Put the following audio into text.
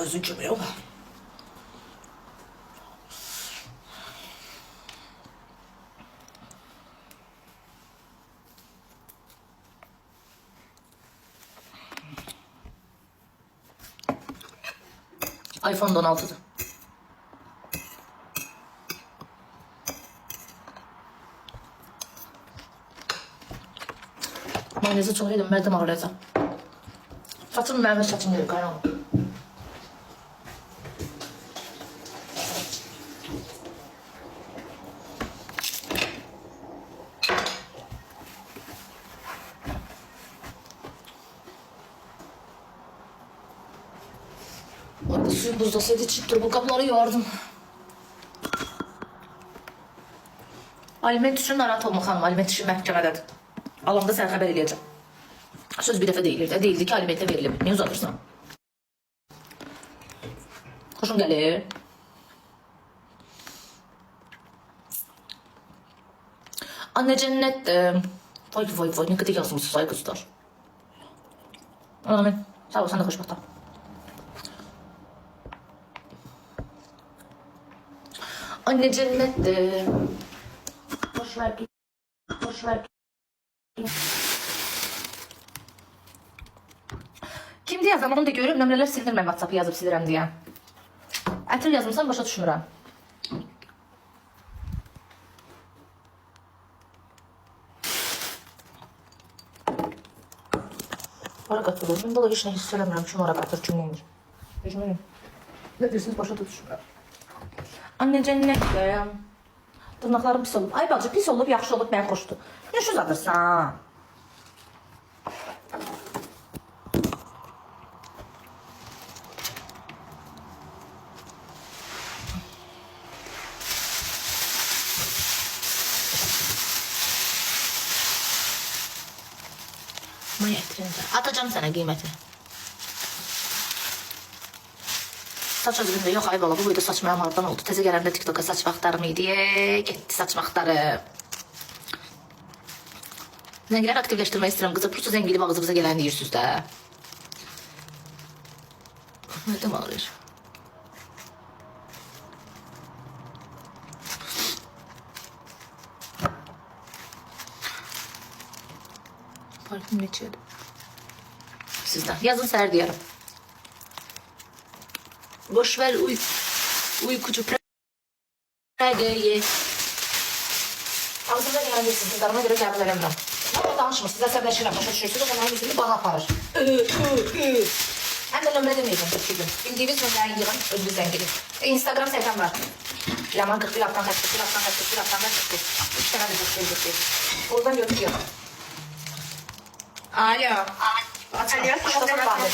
Özün kimi yok. iPhone 16'dır. Mayonezi çok yedim, verdim ağrıyacağım. Saçım verme saçım değil, kaynağım. Orada suyun buzdasıydı, içip dur bu kapları yoğurdum. Aliment üçün narahat olma xanım, aliment işi məhkəmədədir. Alanda sən xəbər eləyəcəm. Söz bir dəfə deyilirdi, deyildi ki alimentə verilib. Niyə uzatırsan? Xoşun gəlir. Anne cennetdir. Vay vay vay, ne qədər yazmışsınız ay qızlar. Amin. Sağ ol, sən də xoşbəxtəm. Anne cennettir. Boş ver git. Boş ver git. Kimdi yazan onu da görüb nömrələr silinir, mən WhatsApp yazıb silirəm deyə. Ətir yazmışsan başa düşmürəm. Varakat olur. Ben burada hiç ne hiss eləmirəm ki, varakatır kim neymiş. Bilmiyorum. Ne diyorsunuz başa düşmürəm. Anne cennetdir. Tırnaqlarım pis olub. Ay bacı pis olub, yaxşı olub, mən xoşdur. Niyə şu uzadırsan? Maya ettirində. Atacağım sənə qiyməti. Saç özümdə yox ay bala, bu boyda saçmaya hardan oldu. Təzə gələndə TikTok'a saç vaxtlarım idi. Getdi saç vaxtları. Zəngilər aktivləşdirmək istəyirəm qızı. Plus zəngili ağzımıza gələni deyirsiniz də. Nədən ağrıyır? Parfüm neçədir? Sizdən. Yazın səhər deyərəm. Boş ver uykucu prəqəyi. Ağzımda gələn deyilsiniz, qızlarıma görə qəbul eləmirəm. Ama danışmır, sizə səbləşirəm, başa düşürsünüz, o zaman yüzümü bana aparır. Həm də nömrə deməyəcəm, 2 gün. Bildiyiniz nömrəni yığın, özünüz zəng edin. Instagram səhifəm var. Yaman 41, Afgan 41, Afgan 41, Afgan 41. 3 tane de götürüyorum. Oradan götürüyorum. Alo. Açma, başkasına bağlı.